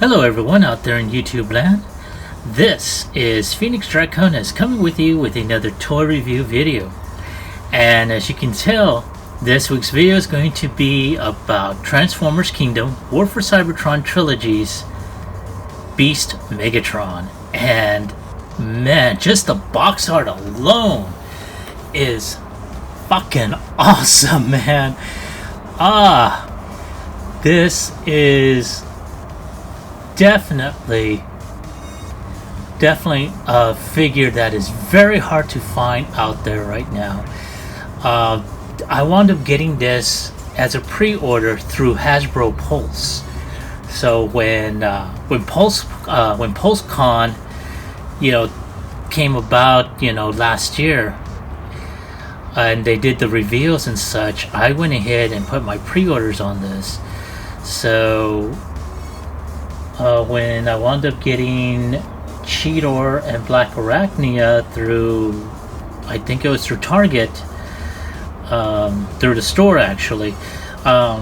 Hello everyone out there in YouTube land. This is Phoenix Draconis coming with you with another toy review video. And as you can tell, this week's video is going to be about Transformers Kingdom, War for Cybertron Trilogy's Beast Megatron. And man, just the box art alone is fucking awesome, man. This is definitely a figure that is very hard to find out there right now. I wound up getting this as a pre-order through Hasbro Pulse. So when PulseCon, came about, last year, and they did the reveals and such, I went ahead and put my pre-orders on this. So when I wound up getting Cheetor and Black Arachnia through, I think it was through Target, through the store actually, I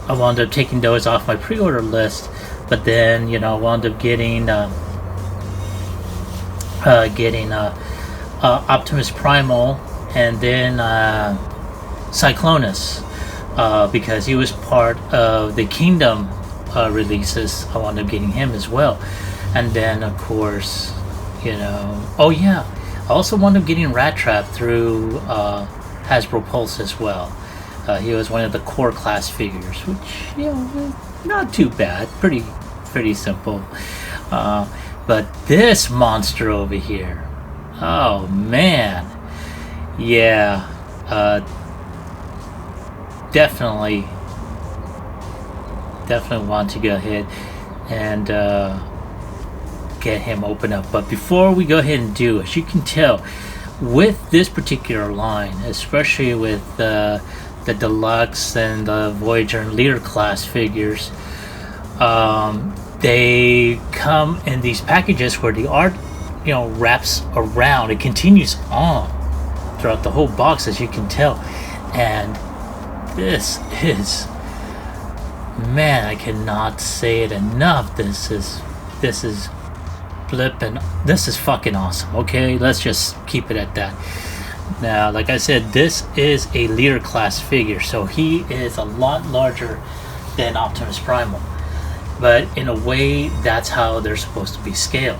wound up taking those off my pre-order list. But then, I wound up getting Optimus Primal and then Cyclonus, because he was part of the Kingdom releases. I wound up getting him as well. And then of course, oh yeah, I also wound up getting Rat Trap through Hasbro Pulse as well. He was one of the core class figures, which not too bad, pretty simple. But this monster over here, oh man, yeah, definitely want to go ahead and get him open up. But before we go ahead and do, as you can tell, with this particular line, especially with the Deluxe and the Voyager and Leader class figures, they come in these packages where the art wraps around. It continues on throughout the whole box, as you can tell. And this is, man, I cannot say it enough. This is flippin', this is fucking awesome. Okay, let's just keep it at that. Now, like I said, this is a Leader class figure, so he is a lot larger than Optimus Primal, but in a way that's how they're supposed to be scaled.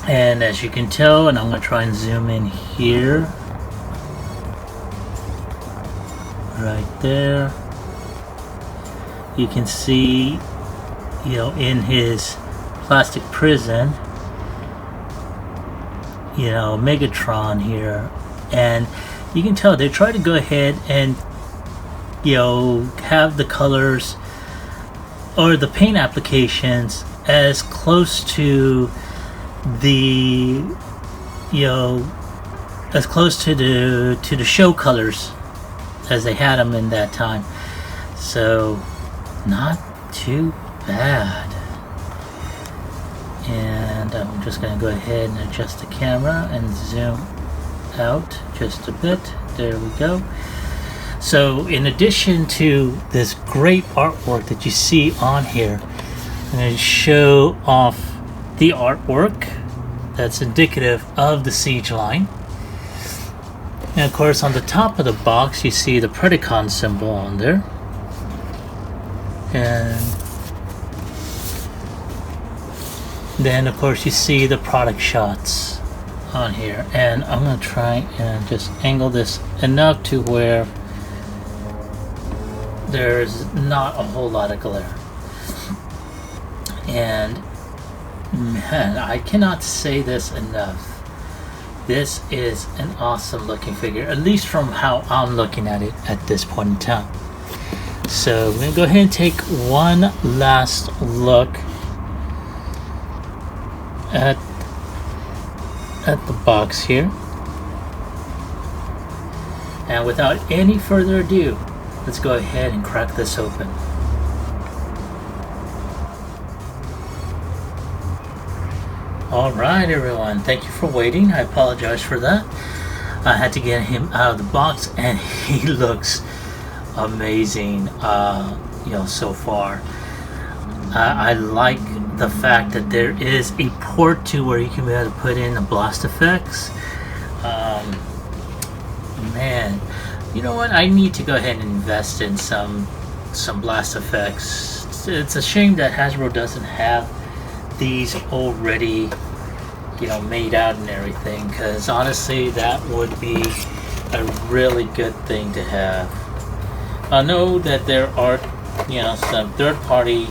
And as you can tell, and I'm going to try and zoom in here, right there, you can see, in his plastic prison, Megatron here. And you can tell they try to go ahead and have the colors or the paint applications as close to the the show colors as they had them in that time. So not too bad. And I'm just going to go ahead and adjust the camera and zoom out just a bit. There we go. So in addition to this great artwork that you see on here, I'm going to show off the artwork that's indicative of the Siege line. And of course, on the top of the box you see the Predacon symbol on there. And then of course you see the product shots on here. And I'm going to try and just angle this enough to where there's not a whole lot of glare. And man, I cannot say this enough. This is an awesome looking figure, at least from how I'm looking at it at this point in time. So I'm going to go ahead and take one last look at the box here. And without any further ado, let's go ahead and crack this open. Alright everyone, thank you for waiting. I apologize for that. I had to get him out of the box, and he looks amazing so far. I like the fact that there is a port to where you can be able to put in the blast effects. Man, you know what? I need to go ahead and invest in some blast effects. It's a shame that Hasbro doesn't have these already, made out and everything. Because honestly, that would be a really good thing to have. I know that there are, some third-party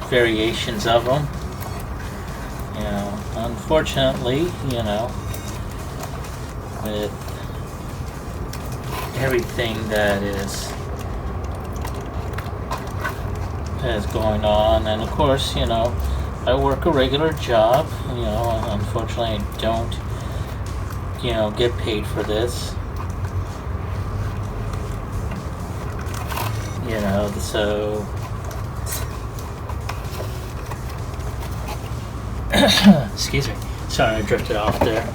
variations of them. Unfortunately, with everything that is going on, and of course, I work a regular job. Unfortunately, I don't, get paid for this. So excuse me. Sorry, I drifted off there.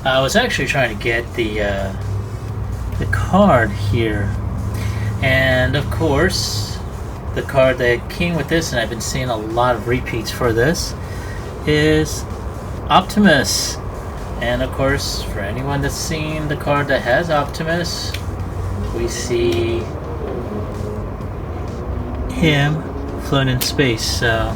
I was actually trying to get the card here, and of course, the card that came with this, and I've been seeing a lot of repeats for this, is Optimus. And of course, for anyone that's seen the card that has Optimus, we see him floating in space. So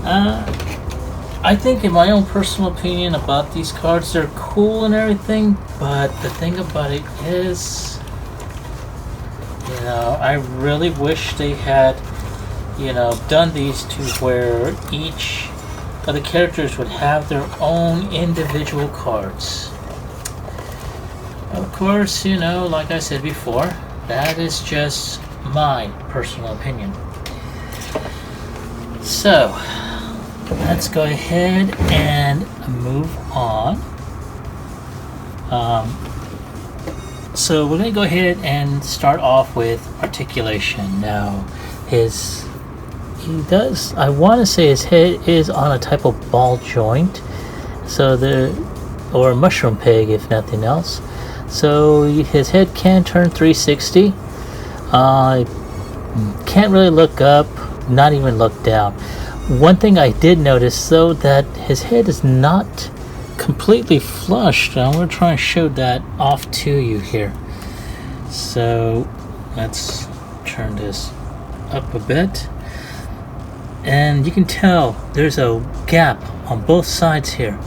I think, in my own personal opinion about these cards, they're cool and everything, but the thing about it is, I really wish they had, done these to where each of the characters would have their own individual cards. Of course, like I said before, that is just my personal opinion. So, let's go ahead and move on. So we're going to go ahead and start off with Articulation. Now, I want to say his head is on a type of ball joint, or a mushroom peg if nothing else. So his head can turn 360. Can't really look up, not even look down. One thing I did notice, though, that his head is not completely flushed. I'm going to try and show that off to you here. So let's turn this up a bit. And you can tell there's a gap on both sides here.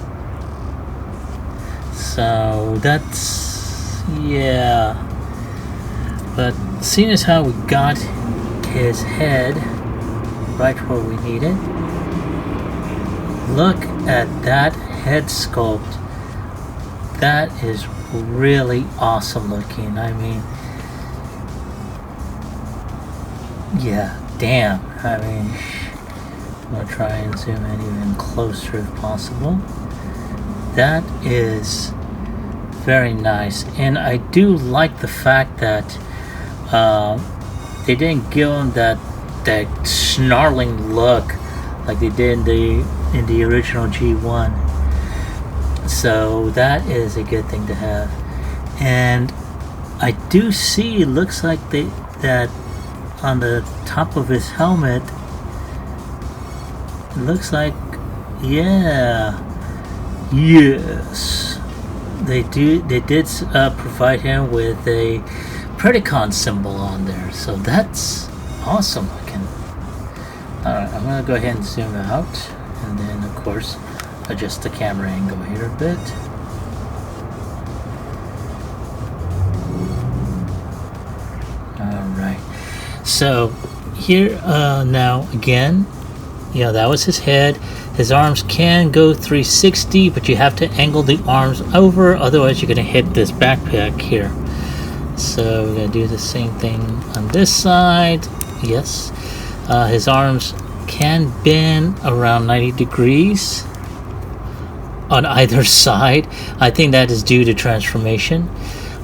So that's, yeah. But seeing as how we got his head right where we need it, look at that head sculpt. That is really awesome looking. I mean, yeah, damn. I mean, I'm going to try and zoom in even closer if possible. That is very nice. And I do like the fact that they didn't give him that snarling look like they did in the original G1. So that is a good thing to have. And I do see, it looks like that on the top of his helmet, it looks like, yeah, yes, they did provide him with a Predacon symbol on there, so that's awesome looking. Alright, I'm gonna go ahead and zoom out, and then of course adjust the camera angle here a bit. Alright, so here now again, that was his head. His arms can go 360, but you have to angle the arms over, otherwise you're going to hit this backpack here. So we're going to do the same thing on this side. Yes, his arms can bend around 90 degrees on either side. I think that is due to transformation.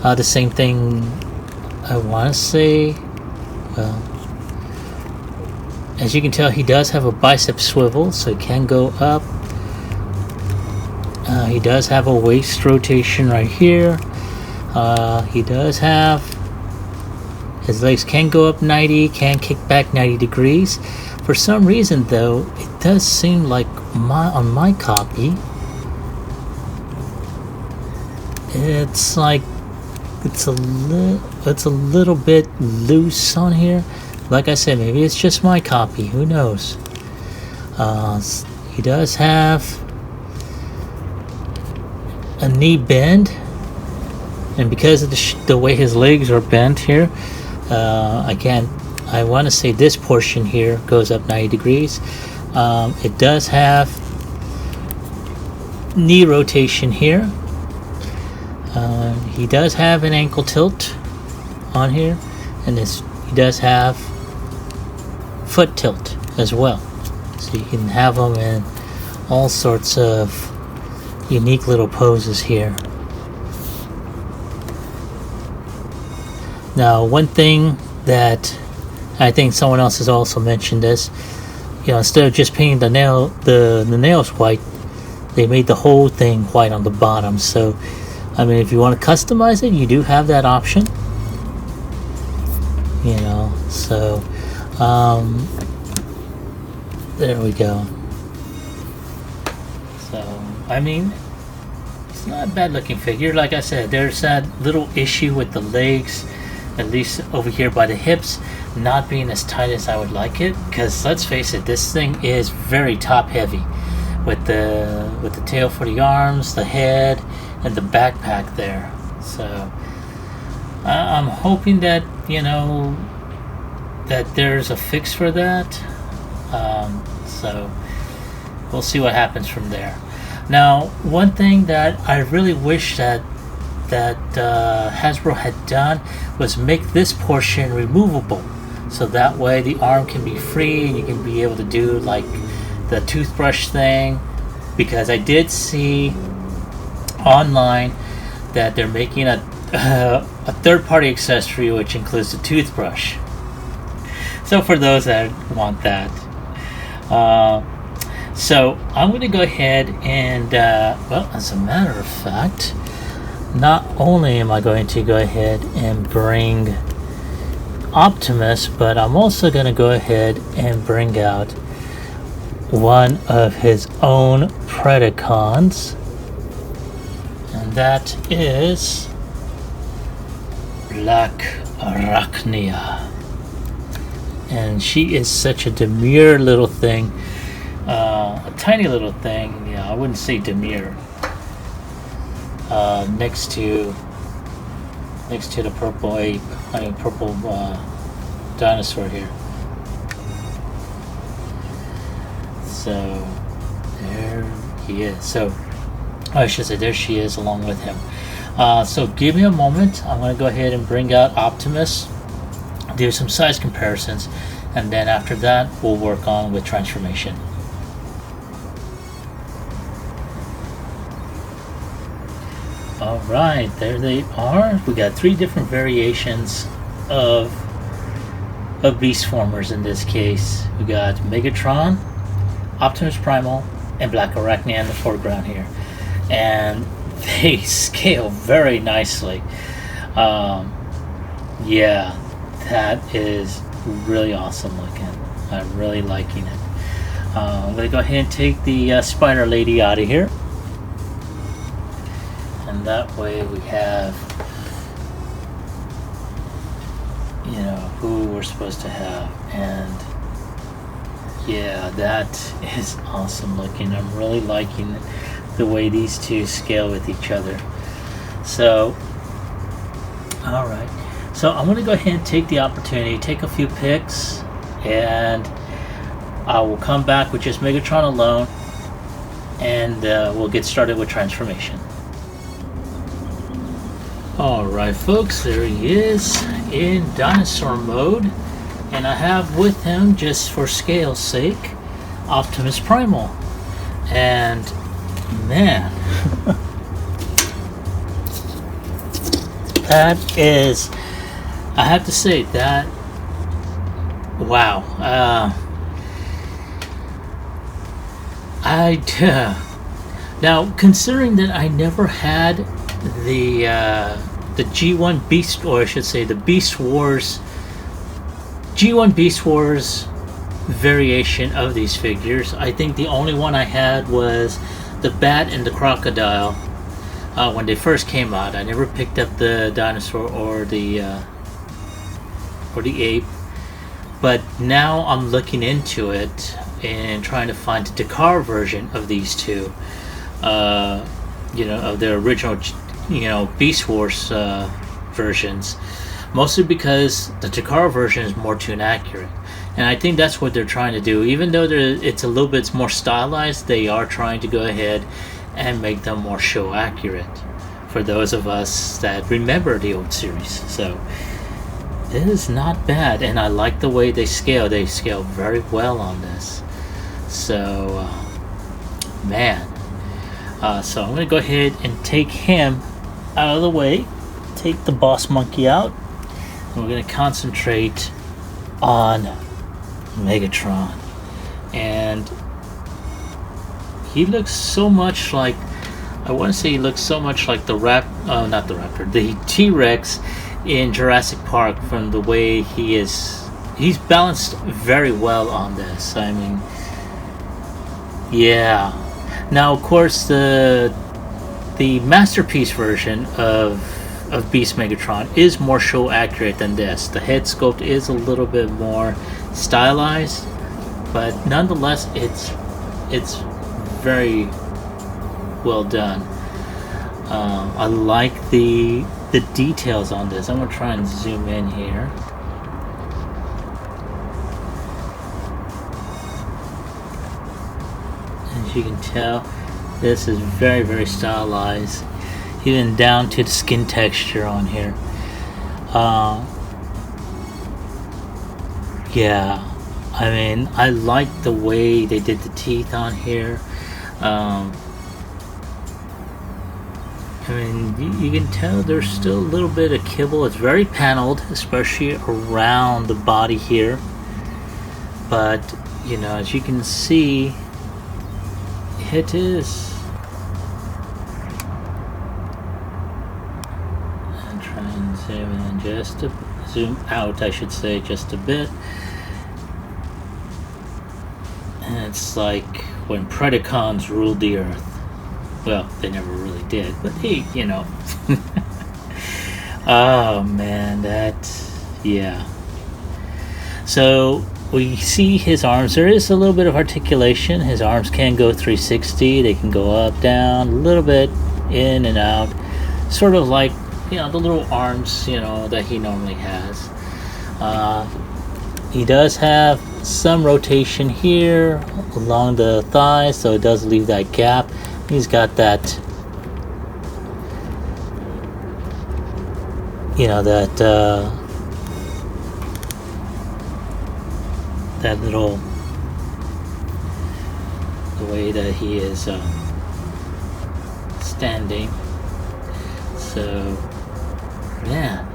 The same thing, I want to say, well, as you can tell, he does have a bicep swivel, so it can go up. He does have a waist rotation right here. He does have His legs can go up 90, can kick back 90 degrees. For some reason, though, it does seem like on my copy, it's like it's a little bit loose on here. Like I said, maybe it's just my copy. Who knows? He does have a knee bend, and because of the way his legs are bent here, I want to say this portion here goes up 90 degrees. It does have knee rotation here. He does have an ankle tilt on here, and he does have foot tilt as well. So you can have them in all sorts of unique little poses here. Now, one thing that I think someone else has also mentioned is, instead of just painting the nails white, they made the whole thing white on the bottom. So, I mean, if you want to customize it, you do have that option. So there we go. So, I mean, it's not a bad looking figure. Like I said, there's that little issue with the legs, at least over here by the hips, not being as tight as I would like it. Because let's face it, this thing is very top heavy, with the tail for the arms, the head, and the backpack there. So I'm hoping that that there's a fix for that. So we'll see what happens from there. Now, one thing that I really wish that Hasbro had done was make this portion removable, so that way the arm can be free and you can be able to do like the toothbrush thing, because I did see online that they're making a third-party accessory which includes the toothbrush. So for those that want that, so I'm going to go ahead and well, as a matter of fact, not only am I going to go ahead and bring Optimus, but I'm also going to go ahead and bring out one of his own Predacons, and that is Black Arachnia. And she is such a demure little thing, a tiny little thing. Yeah, I wouldn't say demure. Next to the purple ape, purple dinosaur here. So there he is. So I should say there she is along with him. So give me a moment. I'm going to go ahead and bring out Optimus, do some size comparisons, and then after that we'll work on with transformation. Alright, there they are. We got 3 different variations of Beast Formers in this case. We got Megatron, Optimus Primal, and Black Arachnia in the foreground here. And they scale very nicely. Yeah, that is really awesome looking. I'm really liking it. I'm going to go ahead and take the Spider Lady out of here. And that way we have, who we're supposed to have. And yeah, that is awesome looking. I'm really liking the way these two scale with each other. So, alright. So I'm going to go ahead and take the opportunity, take a few pics, and I will come back with just Megatron alone, and we'll get started with transformation. Alright folks, there he is in dinosaur mode, and I have with him, just for scale's sake, Optimus Primal. And man, that is, I have to say that, wow. Now, considering that I never had the the G1 Beast, or I should say the Beast Wars, G1 Beast Wars variation of these figures. I think the only one I had was the Bat and the Crocodile when they first came out. I never picked up the dinosaur or the ape, but now I'm looking into it and trying to find the Dakar version of these two. Of their original, Beast Wars versions, mostly because the Dakar version is more tune accurate, and I think that's what they're trying to do. Even though it's a little bit more stylized, they are trying to go ahead and make them more show accurate for those of us that remember the old series. So it is not bad, and I like the way they scale. They scale very well on this. So, man. So I'm going to go ahead and take him out of the way. Take the boss monkey out. And we're going to concentrate on Megatron. And he looks so much like, I want to say he looks so much like the T-Rex in Jurassic Park, from the way he is. He's balanced very well on this. I mean, yeah. Now, of course, the Masterpiece version of Beast Megatron is more show accurate than this. The head sculpt is a little bit more stylized, but nonetheless, it's very well done. I like the details on this. I'm gonna try and zoom in here. As you can tell, this is very, very stylized, even down to the skin texture on here. Yeah, I mean, I like the way they did the teeth on here. I mean, you can tell there's still a little bit of kibble. It's very paneled, especially around the body here. But, as you can see, it is. And try and zoom in zoom out, I should say, just a bit. And it's like when Predacons ruled the earth. Well, they never really did, but hey, Oh man, yeah. So we see his arms. There is a little bit of articulation. His arms can go 360. They can go up, down, a little bit in and out. Sort of like, the little arms, that he normally has. He does have some rotation here along the thighs, so it does leave that gap. He's got that, that little, the way that he is standing. So, man,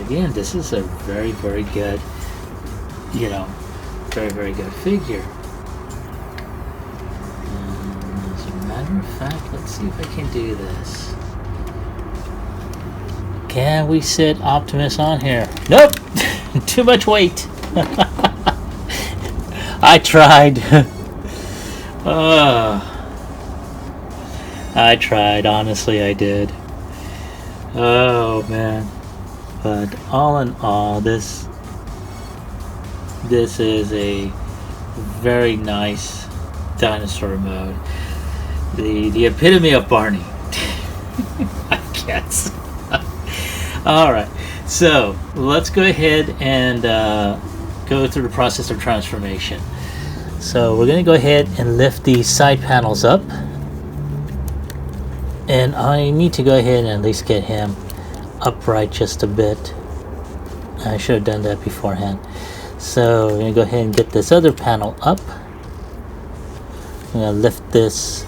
again, this is a very, very good, very, very good figure. As a matter of fact, let's see if I can do this. Can we sit Optimus on here? Nope! Too much weight! I tried. I tried, honestly I did. Oh man. But all in all, this is a very nice dinosaur mode. The epitome of Barney. I guess. Alright, so let's go ahead and go through the process of transformation. So we're going to go ahead and lift these side panels up. And I need to go ahead and at least get him upright just a bit. I should have done that beforehand. So we're going to go ahead and get this other panel up. I'm going to lift this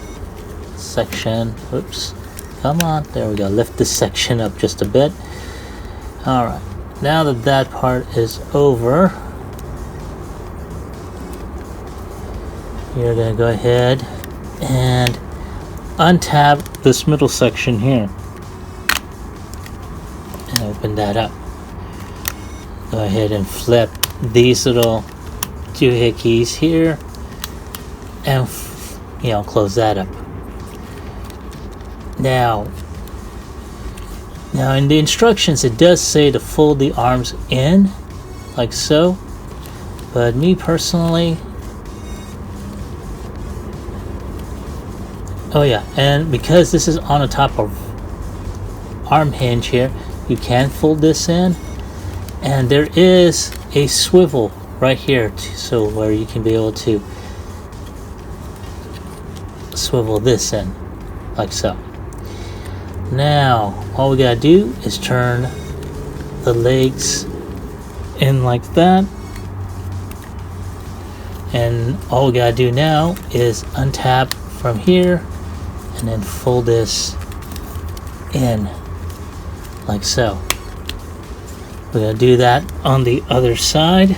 section. Oops. Come on. There we go. Lift this section up just a bit. Alright. Now that that part is over, you're going to go ahead and untab this middle section here. open that up. Go ahead and flip these little doohickeys here and close that up. Now in the instructions it does say to fold the arms in like so, but me personally, oh yeah, and because this is on the top of arm hinge here, you can fold this in, and there is a swivel right here so where you can be able to swivel this in like so. Now all we gotta do is turn the legs in like that, and all we gotta do now is untap from here and then fold this in like so. We're gonna do that on the other side.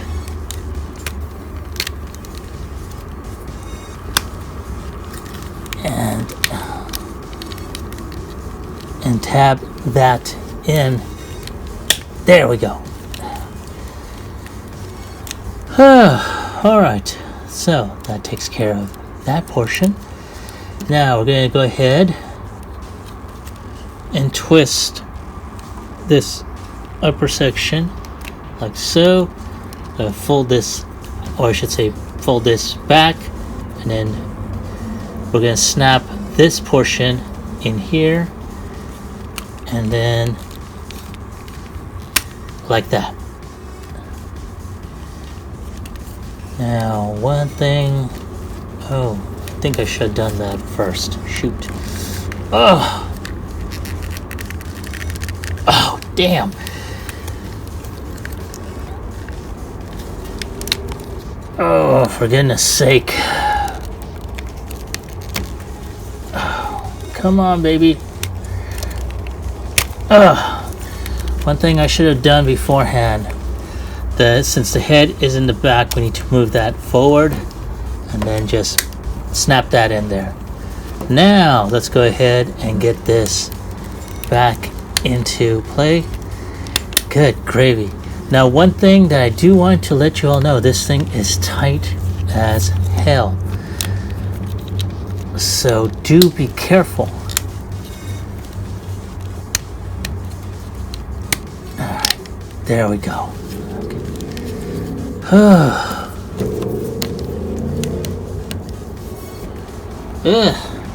And tab that in. There we go. Alright, so that takes care of that portion. Now we're going to go ahead and twist this upper section like so. Fold this, or I should say fold this back, and then we're going to snap this portion in here, and then like that. Now one thing, I think I should have done that first. Shoot. Oh damn. Oh, for goodness sake. Oh, come on, baby. One thing I should have done beforehand, since the head is in the back, we need to move that forward and then just snap that in there. Now let's go ahead and get this back into play. Good gravy. Now one thing that I do want to let you all know, this thing is tight as hell, so do be careful. Alright, there we go.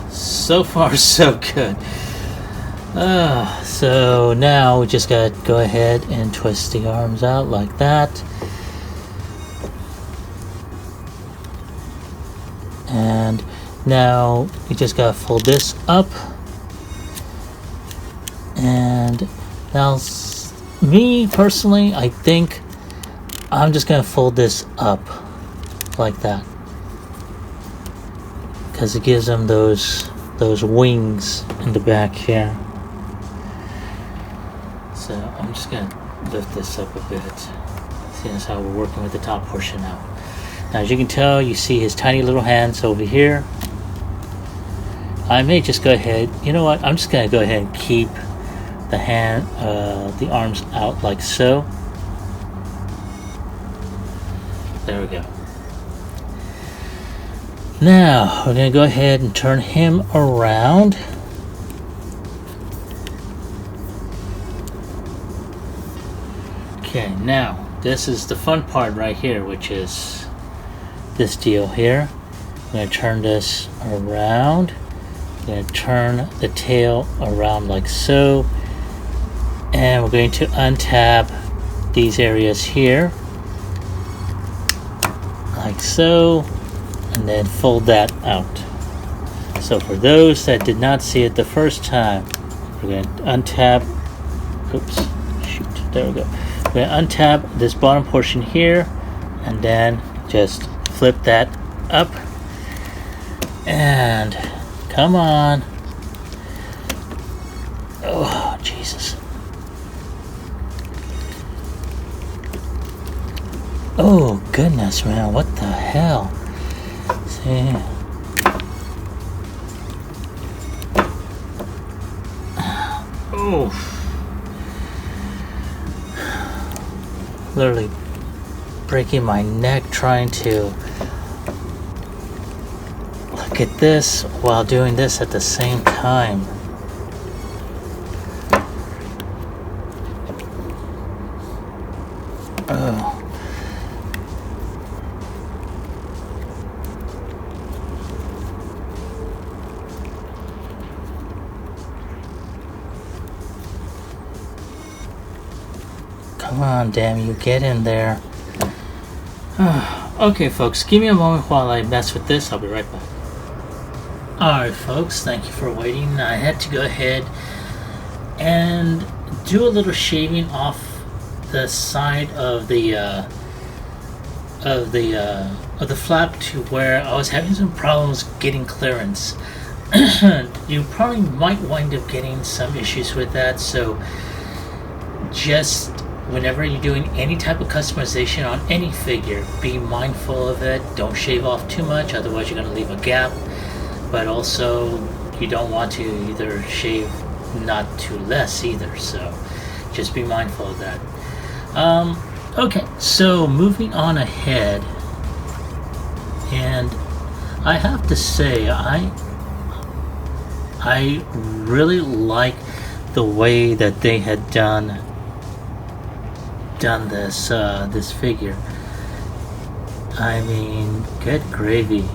So far so good. So now we just gotta go ahead and twist the arms out like that, and now you just gotta fold this up, and now me personally, I think I'm just gonna fold this up like that, because it gives them those wings in the back here. So I'm just going to lift this up a bit. See, that's how we're working with the top portion now. Now as you can tell, you see his tiny little hands over here. I may just go ahead, you know what, I'm just going to go ahead and keep the arms out like so. There we go. Now we're going to go ahead and turn him around. Okay, now this is the fun part right here, which is this deal here. I'm going to turn this around. I'm going to turn the tail around like so, and we're going to untab these areas here like so, and then fold that out. So for those that did not see it the first time, we're going to untab, oops, shoot, there we go. We're going to untab this bottom portion here, and then just flip that up, and come on. Oh Jesus. Oh goodness, man, what the hell? See, oh, literally breaking my neck trying to look at this while doing this at the same time. Oh. Come on, damn you, get in there. Okay, folks, give me a moment while I mess with this. I'll be right back. Alright, folks, thank you for waiting. I had to go ahead and do a little shaving off the side of the flap to where I was having some problems getting clearance. You probably might wind up getting some issues with that, so just whenever you're doing any type of customization on any figure, be mindful of it. Don't shave off too much, otherwise you're going to leave a gap. But also, you don't want to either shave not too less either. So, just be mindful of that. Okay, so moving on ahead, and I have to say, I really like the way that they had done this figure. I mean, good gravy.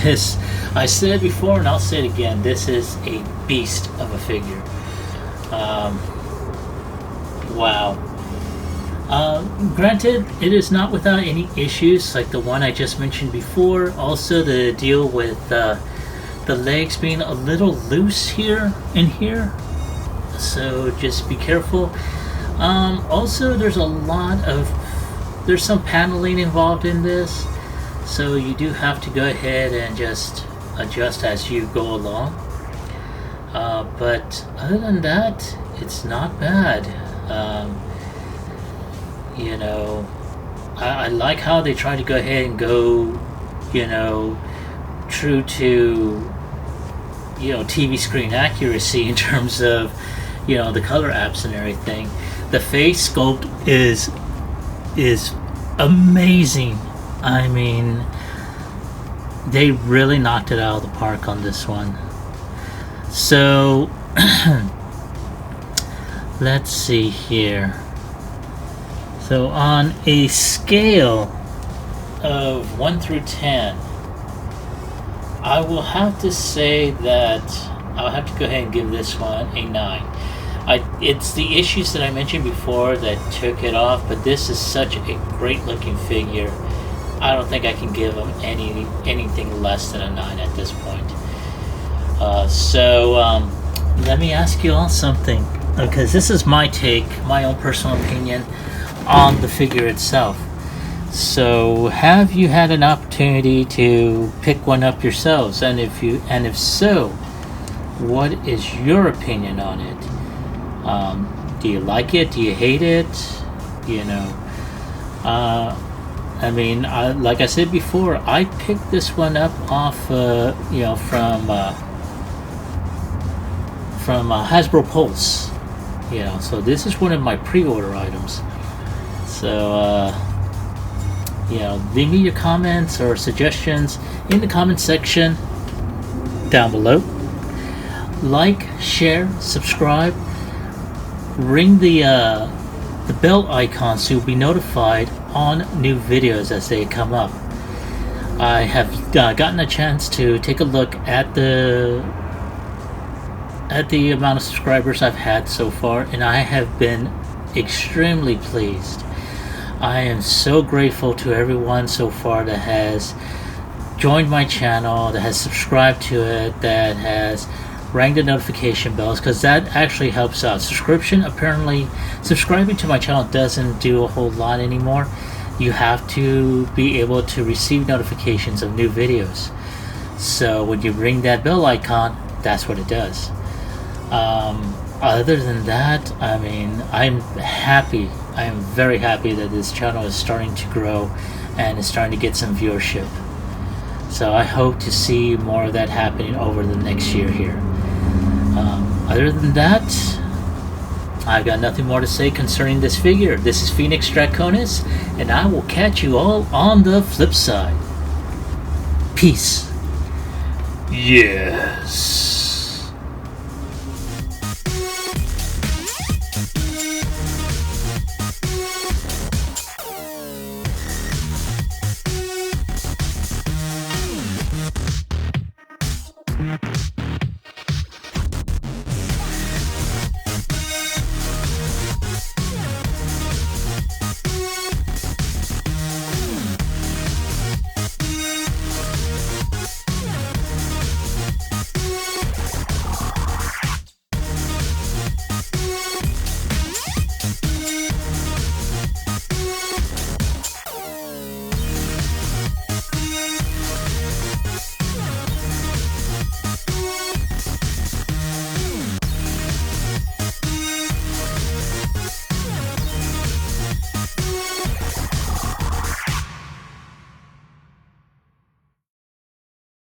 This, I said it before and I'll say it again, this is a beast of a figure. Wow. Granted, it is not without any issues like the one I just mentioned before. Also, the deal with the legs being a little loose here and here, so just be careful. Also, there's some paneling involved in this, so you do have to go ahead and just adjust as you go along. But other than that, it's not bad. You know, I like how they try to go ahead and go, you know, true to, you know, TV screen accuracy in terms of, you know, the color apps and everything. The face sculpt is amazing. I mean, they really knocked it out of the park on this one. So let's see here. So on a scale of 1 through 10, I will have to say that I'll have to go ahead and give this one a 9. It's the issues that I mentioned before that took it off, but this is such a great looking figure. I don't think I can give them anything less than a 9 at this point. So let me ask you all something, because this is my take, my own personal opinion on the figure itself. So have you had an opportunity to pick one up yourselves, and if so, what is your opinion on it? Do you like it? Do you hate it? You know, I mean, like I said before, I picked this one up off, you know, from Hasbro Pulse. You know, so this is one of my pre-order items. So, you know, leave me your comments or suggestions in the comment section down below. Like, share, subscribe, ring the bell icon so you'll be notified on new videos as they come up. I have gotten a chance to take a look at the amount of subscribers I've had so far, and I have been extremely pleased. I am so grateful to everyone so far that has joined my channel, that has subscribed to it, that has rang the notification bells, because that actually helps out. Apparently subscribing to my channel doesn't do a whole lot anymore. You have to be able to receive notifications of new videos. So when you ring that bell icon, that's what it does. Other than that, I mean, I'm happy. I am very happy that this channel is starting to grow and is starting to get some viewership. So I hope to see more of that happening over the next year here. Other than that, I've got nothing more to say concerning this figure. This is Phoenix Draconis, and I will catch you all on the flip side. Peace. Yes.